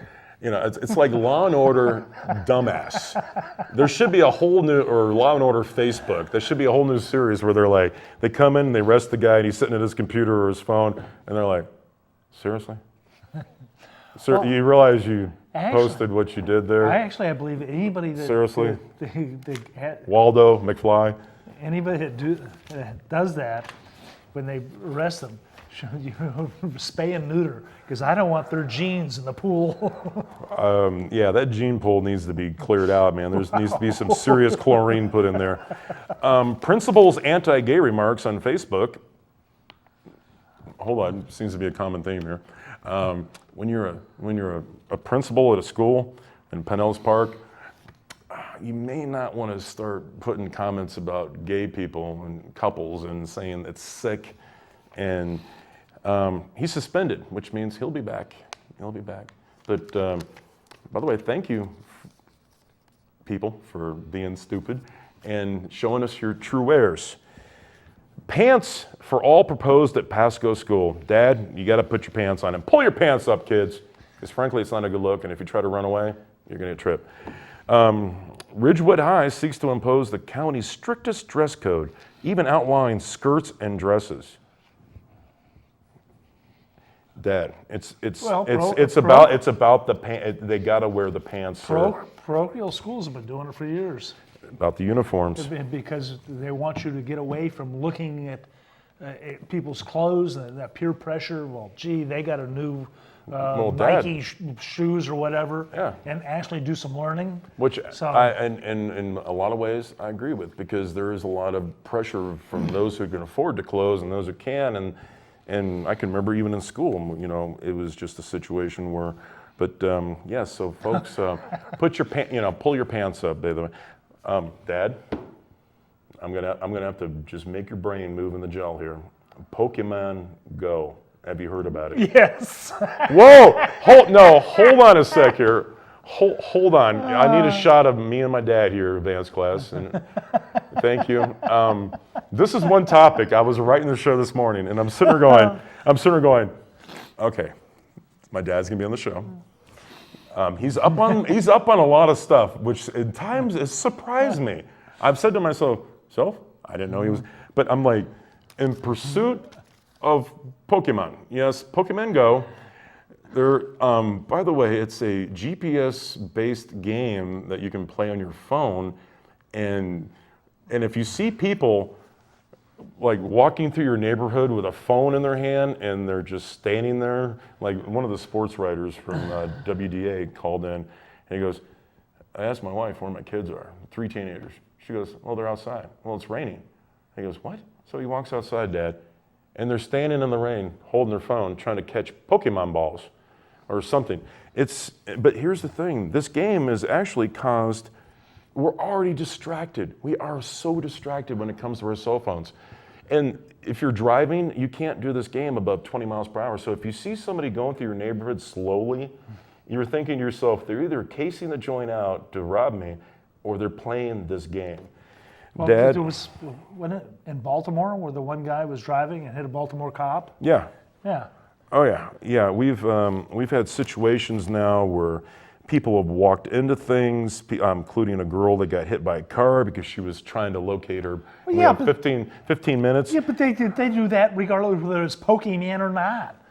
it's like Law and Order dumbass. There should be a whole new, or Law and Order Facebook, there should be a whole new series where they're like, they come in and they arrest the guy and he's sitting at his computer or his phone and they're like, seriously? Sir, you realize you posted what you did there? I believe anybody that Seriously? that Waldo, McFly? anybody that does that, when they arrest them, you spay and neuter, because I don't want their genes in the pool. Yeah, that gene pool needs to be cleared out, man. There needs to be some serious chlorine put in there. Principal's anti-gay remarks on Facebook. Hold on, seems to be a common theme here. When you're a principal at a school in Pinellas Park, you may not want to start putting comments about gay people and couples and saying it's sick. And he's suspended, which means he'll be back. He'll be back. But by the way, thank you, people, for being stupid and showing us your true wares. Pants for all proposed at Pasco School. Dad, you got to put your pants on and pull your pants up, kids, because frankly, it's not a good look. And if you try to run away, you're going to trip. Ridgewood High seeks to impose the county's strictest dress code, even outlawing skirts and dresses. Dad, it's about the pants. They got to wear the pants. Parochial schools have been doing it for years. About the uniforms. Because they want you to get away from looking at people's clothes and that peer pressure. Well, gee, they got a new Nike shoes or whatever, Yeah. and actually do some learning. Which So- and in a lot of ways I agree with, because there is a lot of pressure from those who can afford to clothes and those who can, and I can remember even in school, it was just a situation where, but yeah, so folks, put your pull your pants up, by the way. Dad, I'm gonna have to just make your brain move in the gel here. Pokemon Go. Have you heard about it? Yes. Whoa! Hold on a sec here. Hold on. I need a shot of me and my dad here, advanced class. And thank you. This is one topic. I was writing the show this morning, and I'm sitting there going, okay, my dad's gonna be on the show. He's up on a lot of stuff, which at times has surprised me. I've said to myself, I didn't know he was, but I'm like, in pursuit of Pokemon. Yes, Pokemon Go. By the way, it's a GPS-based game that you can play on your phone, and if you see people like walking through your neighborhood with a phone in their hand and they're just standing there, like one of the sports writers from WDA called in, and he goes, I asked my wife where my kids are, 3 teenagers. She goes, well, they're outside. Well, it's raining. He goes, what? So he walks outside, Dad, and they're standing in the rain, holding their phone, trying to catch Pokemon balls or something. But here's the thing, this game has actually we're already distracted. We are so distracted when it comes to our cell phones. And if you're driving, you can't do this game above 20 miles per hour. So if you see somebody going through your neighborhood slowly, you're thinking to yourself, they're either casing the joint out to rob me, or they're playing this game. Well, Dad, it was, wasn't it in Baltimore where the one guy was driving and hit a Baltimore cop? yeah. Yeah. Oh yeah, yeah. We've had situations now where people have walked into things, including a girl that got hit by a car because she was trying to locate her. Well, yeah, we had 15 minutes. Yeah, but they do that regardless of whether it's poking in or not.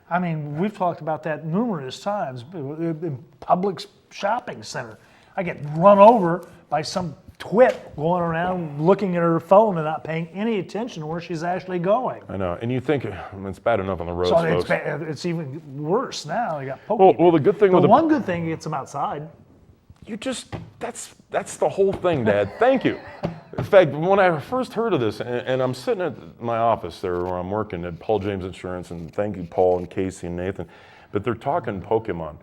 I mean, we've talked about that numerous times in public shopping center. I get run over by some twit going around looking at her phone and not paying any attention to where she's actually going. I know, and you think it's bad enough on the roads, So folks. it's even worse now. They got poking. Well, the good thing with one good thing gets them outside. That's the whole thing, Dad. Thank you. In fact, when I first heard of this, and I'm sitting at my office there where I'm working at Paul James Insurance, and thank you, Paul and Casey and Nathan, but they're talking Pokemon.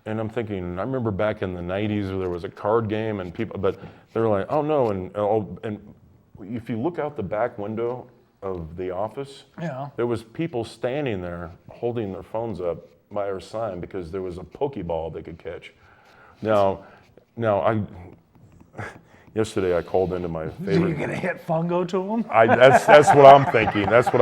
And I'm thinking, I remember back in the 90s where there was a card game and people, but they were like, oh no, and if you look out the back window of the office, Yeah. there was people standing there holding their phones up by our sign because there was a Pokeball they could catch. Now yesterday I called into my So favorite. you're gonna hit fungo to them? That's what I'm thinking. That's what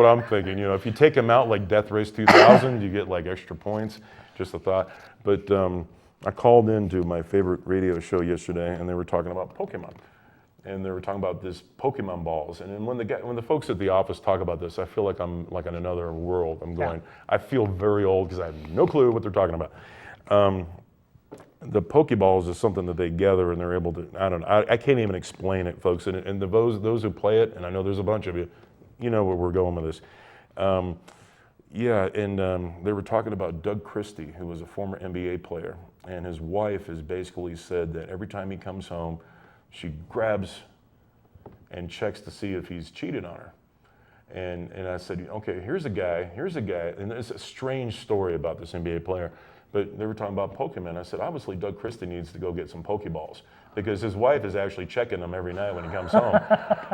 I'm thinking. You know, if you take them out like Death Race 2000, you get like extra points. Just a thought. But I called into my favorite radio show yesterday, and they were talking about Pokemon, and they were talking about this Pokemon balls. And then when the folks at the office talk about this, I feel like I'm like in another world. I'm going. Yeah. I feel very old because I have no clue what they're talking about. The Pokeballs is something that they gather, and they're able to. I don't know. I can't even explain it, folks. And those who play it, and I know there's a bunch of you, you know where we're going with this. Yeah, and they were talking about Doug Christie, who was a former NBA player, and his wife has basically said that every time he comes home, she grabs and checks to see if he's cheated on her. And I said, okay, here's a guy, and it's a strange story about this NBA player, but they were talking about Pokemon. I said, obviously Doug Christie needs to go get some Pokeballs because his wife is actually checking them every night when he comes home.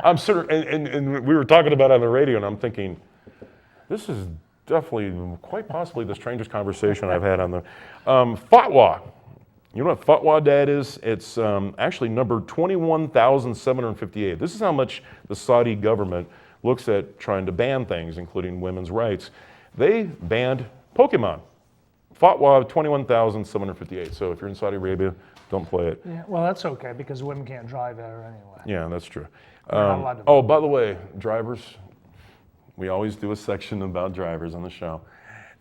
I'm sure, and we were talking about it on the radio, and I'm thinking, this is definitely, quite possibly, the strangest conversation I've had on the fatwa. You know what fatwa, Dad, is? It's actually number 21,758. This is how much the Saudi government looks at trying to ban things, including women's rights. They banned Pokemon. Fatwa 21,758. So if you're in Saudi Arabia, don't play it. Yeah, well, that's okay because women can't drive there anyway. Yeah, that's true. Not allowed to Oh, by the way, drivers, we always do a section about drivers on the show.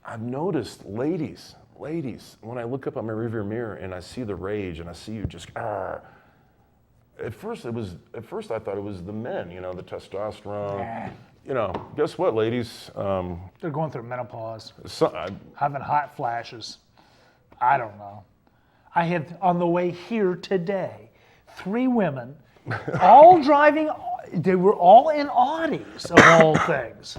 I've noticed, ladies, when I look up on my rearview mirror and I see the rage and I see you just, at first I thought it was the men, you know, the testosterone. You know, guess what, ladies? They're going through menopause, So, having hot flashes. I don't know. I had, on the way here today, 3 women, all driving, they were all in Audis, of all things,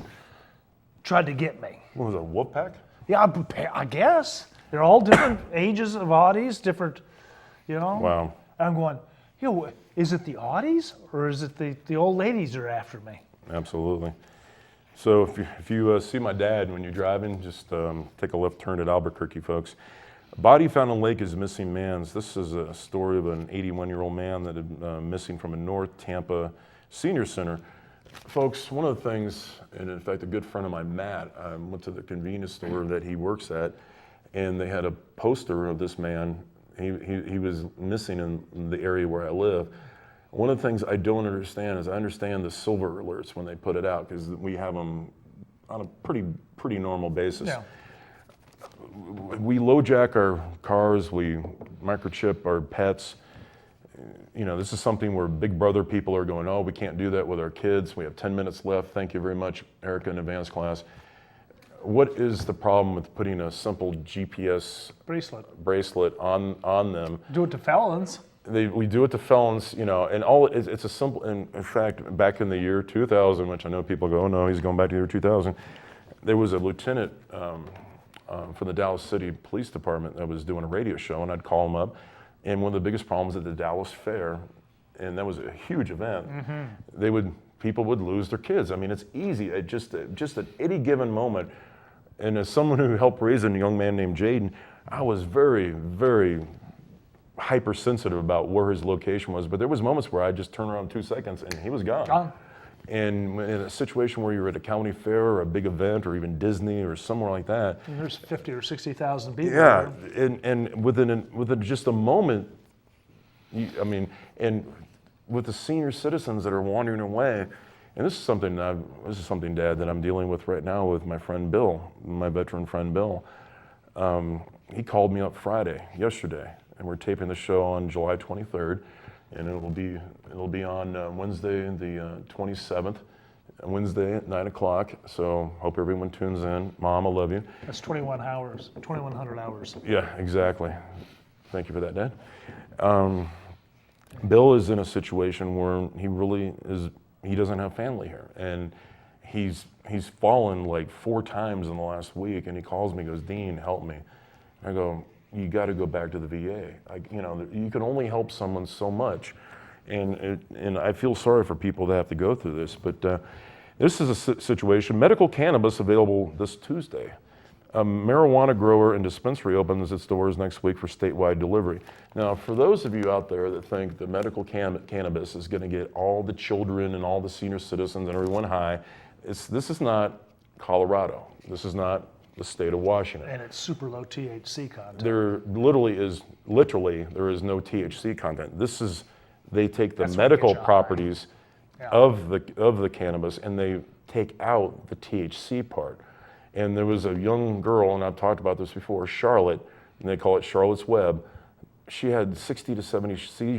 tried to get me. what was it, a wolf pack? Yeah, I guess. They're all different ages of Audis, different, you know. Wow. I'm going, you know, is it the Audis or is it the old ladies that are after me? Absolutely. So if you see my dad when you're driving, just take a left turn at Albuquerque, folks. A body found in lake is missing man's. This is a story of an 81-year-old man that had missing from a North Tampa senior center. Folks, one of the things, and in fact a good friend of mine, Matt, went to the convenience store that he works at, and they had a poster of this man. He was missing in the area where I live. One of the things I don't understand is I understand the silver alerts when they put it out because we have them on a pretty normal basis. Yeah. We LoJack our cars, we microchip our pets. You know, this is something where Big Brother people are going, oh, we can't do that with our kids. We have 10 minutes left. Thank you very much, Erica, in advanced class. What is the problem with putting a simple GPS bracelet on them? Do it to felons. We do it to felons, you know, and it's a simple, and in fact, back in the year 2000, which I know people go, oh no, he's going back to the year 2000, there was a lieutenant from the Dallas City Police Department that was doing a radio show, and I'd call him up, and one of the biggest problems at the Dallas Fair, and that was a huge event, they would people would lose their kids. I mean, it's easy. Just at any given moment. And as someone who helped raise a young man named Jaden, I was very, very hypersensitive about where his location was. But there was moments where I just turned around 2 seconds and he was gone. And in a situation where you're at a county fair or a big event or even Disney or somewhere like that, And there's 50 or 60,000 people. yeah, there. and within just a moment, and with the senior citizens that are wandering away, and this is something, Dad, that I'm dealing with right now with my friend Bill, my veteran friend Bill. He called me up yesterday, and we're taping the show on July 23rd, and it'll be on Wednesday, the 27th, Wednesday at 9 o'clock. So hope everyone tunes in. Mom, I love you. That's 2,100 hours. Yeah, exactly. Thank you for that, Dad. Bill is in a situation where he doesn't have family here, and he's fallen like 4 times in the last week, and he calls me, goes, Dean, help me. I go, you got to go back to the VA. You can only help someone so much, and I feel sorry for people that have to go through this, but this is a situation. Medical cannabis available this Tuesday. A marijuana grower and dispensary opens its doors next week for statewide delivery. Now, for those of you out there that think that medical cannabis is going to get all the children and all the senior citizens and everyone high, this is not Colorado. This is not the state of Washington. And it's super low THC content. There is no THC content. They take the That's what medical gets you high. properties Yeah. of the cannabis, and they take out the THC part. And there was a young girl, and I've talked about this before, Charlotte, and they call it Charlotte's Web. She had 60 to 70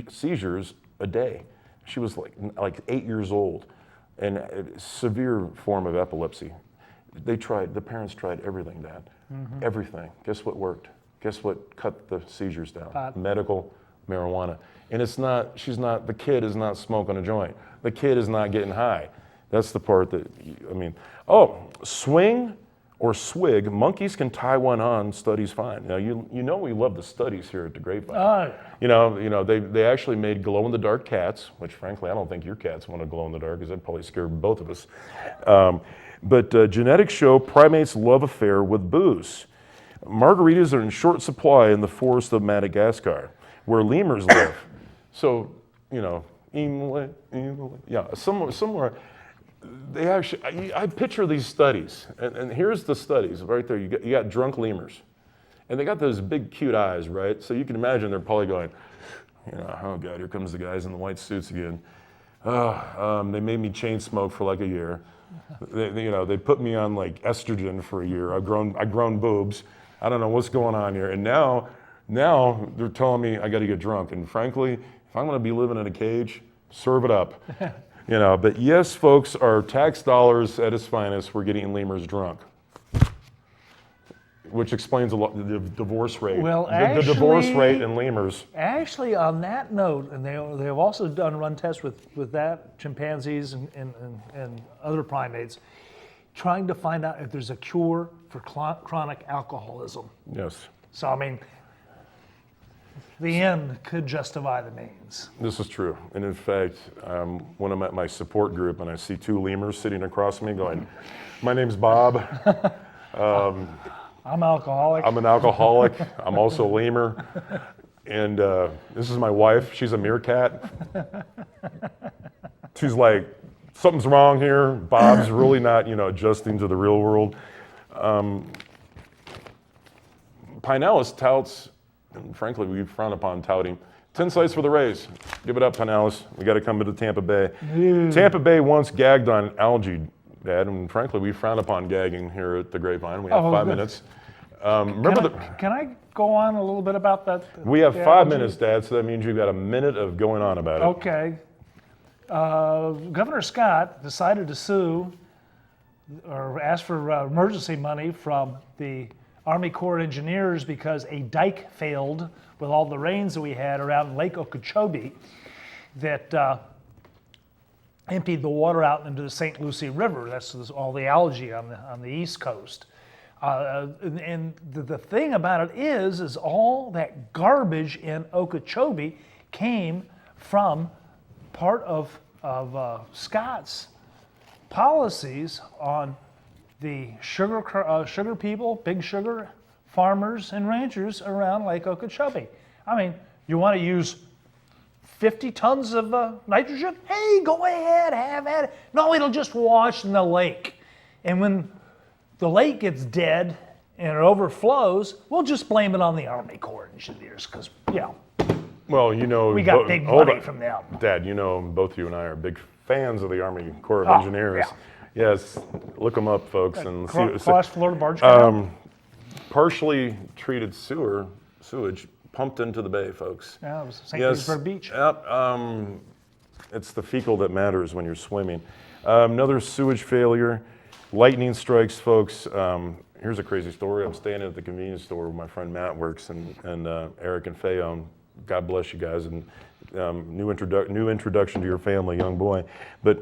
seizures a day. She was like 8 years old, and a severe form of epilepsy. The parents tried everything, Dad. Mm-hmm. Everything. Guess what worked? Guess what cut the seizures down? Pot. Medical marijuana. And the kid is not smoking a joint. The kid is not getting high. That's the part that, swing or swig, monkeys can tie one on, studies find. Now, you know we love the studies here at the Grapevine. They actually made glow-in-the-dark cats, which frankly, I don't think your cats want to glow in the dark, because that'd probably scare both of us. But genetics show primates love affair with booze. Margaritas are in short supply in the forest of Madagascar, where lemurs live. So, somewhere. They actually, I picture these studies, and here's the studies right there. You got drunk lemurs, and they got those big cute eyes, right? So you can imagine they're probably going, oh God, here comes the guys in the white suits again. They made me chain smoke for like a year. They put me on like estrogen for a year. I've grown boobs. I don't know what's going on here. And now they're telling me I got to get drunk. And frankly, if I'm going to be living in a cage, serve it up. But yes, folks, our tax dollars at its finest, we're getting lemurs drunk, which explains a lot the divorce rate. Well, the divorce rate in lemurs. Actually, on that note, and they've also run tests with that, chimpanzees and other primates, trying to find out if there's a cure for chronic alcoholism. Yes. So, I mean, the end could justify the means. This is true. And in fact, when I'm at my support group and I see 2 lemurs sitting across me going, my name's Bob. I'm alcoholic. I'm an alcoholic. I'm also a lemur. And this is my wife. She's a meerkat. She's like, something's wrong here. Bob's really not, adjusting to the real world. Pinellas touts, and frankly, we frown upon touting, 10 sites for the Rays. Give it up, Pinellas. We got to come into Tampa Bay. Tampa Bay once gagged on algae, Dad, and frankly, we frown upon gagging here at the Grapevine. We have 5 minutes. Can I go on a little bit about that? We have 5 minutes, Dad, so that means you've got a minute of going on about it. Okay. Governor Scott decided to sue or ask for emergency money from the Army Corps of Engineers because a dike failed with all the rains that we had around Lake Okeechobee that emptied the water out into the St. Lucie River. That's all the algae on the East Coast. And the thing about it is all that garbage in Okeechobee came from part of Scott's policies on the sugar people, big sugar farmers and ranchers around Lake Okeechobee. I mean, you want to use 50 tons of nitrogen? Hey, go ahead, have at it. No, it'll just wash in the lake. And when the lake gets dead and it overflows, we'll just blame it on the Army Corps of Engineers because, Well, you know, we got big money from them. Dad, you know, both you and I are big fans of the Army Corps of Engineers. Yeah. Yes, look them up, folks, and Cross Florida Barge Canal. partially treated sewage pumped into the bay, folks. Yeah, it was St. Petersburg Beach. Yep. It's the fecal that matters when you're swimming. Another sewage failure, lightning strikes, folks. Here's a crazy story. I'm staying at the convenience store where my friend Matt works, and Eric and Faye own. God bless you guys, and new introduction to your family, young boy. But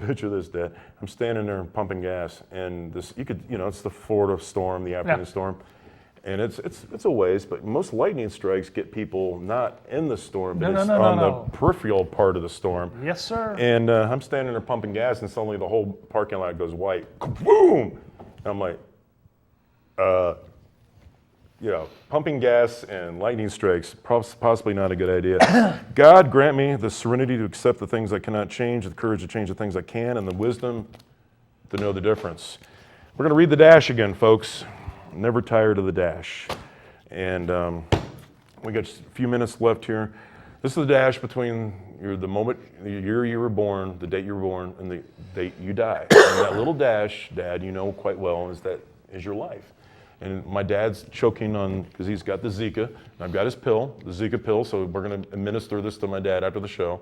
picture this, Dad. I'm standing there pumping gas, and this it's the Florida storm, the afternoon storm, and it's a ways. But most lightning strikes get people not in the storm, but on the peripheral part of the storm. Yes, sir. And I'm standing there pumping gas, and suddenly the whole parking lot goes white. Boom! And I'm like, pumping gas and lightning strikes, possibly not a good idea. God grant me the serenity to accept the things I cannot change, the courage to change the things I can, and the wisdom to know the difference. We're going to read the dash again, folks. Never tired of the dash. And we got just a few minutes left here. This is the dash between the year you were born, the date you were born, and the date you die. And that little dash, Dad, you know quite well, is your life. And my dad's choking on, because he's got the Zika, and I've got his pill, the Zika pill, so we're going to administer this to my dad after the show.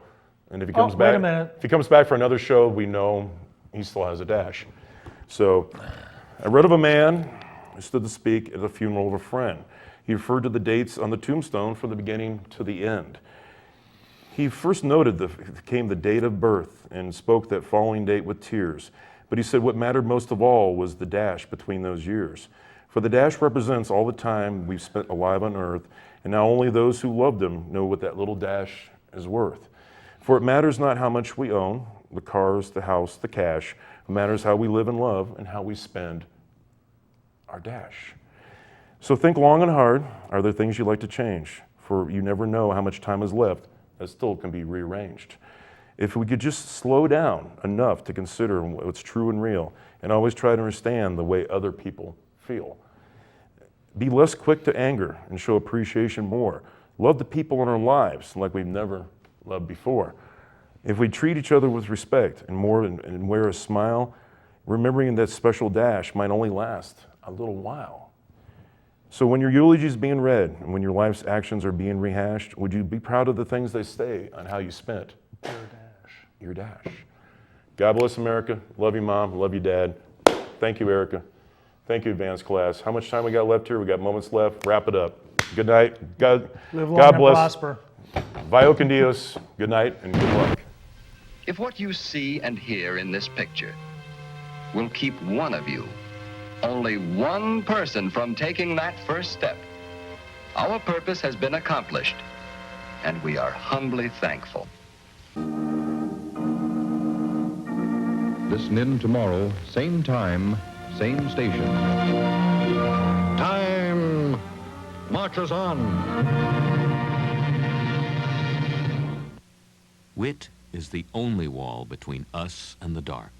And if he comes back, wait a minute. If he comes back for another show, we know he still has a dash. So I read of a man who stood to speak at the funeral of a friend. He referred to the dates on the tombstone from the beginning to the end. He first noted came the date of birth and spoke that following date with tears. But he said what mattered most of all was the dash between those years. For the dash represents all the time we've spent alive on earth, and now only those who loved him know what that little dash is worth. For it matters not how much we own, the cars, the house, the cash. It matters how we live and love and how we spend our dash. So think long and hard. Are there things you'd like to change? For you never know how much time is left that still can be rearranged. If we could just slow down enough to consider what's true and real, and always try to understand the way other people feel. Be less quick to anger and show appreciation more. Love the people in our lives like we've never loved before. If we treat each other with respect and wear a smile, remembering that special dash might only last a little while. So when your eulogy is being read and when your life's actions are being rehashed, would you be proud of the things they say on how you spent your dash? God bless America. Love you, Mom. Love you, Dad. Thank you, Erica. Thank you, advanced class. How much time we got left here? We got moments left. Wrap it up. Good night. Live long God and bless. prosper. Vio con Dios. Good night and good luck. If what you see and hear in this picture will keep one of you, only one person, from taking that first step, our purpose has been accomplished, and we are humbly thankful. Listen in tomorrow, same time, same station. Time marches on. Wit is the only wall between us and the dark.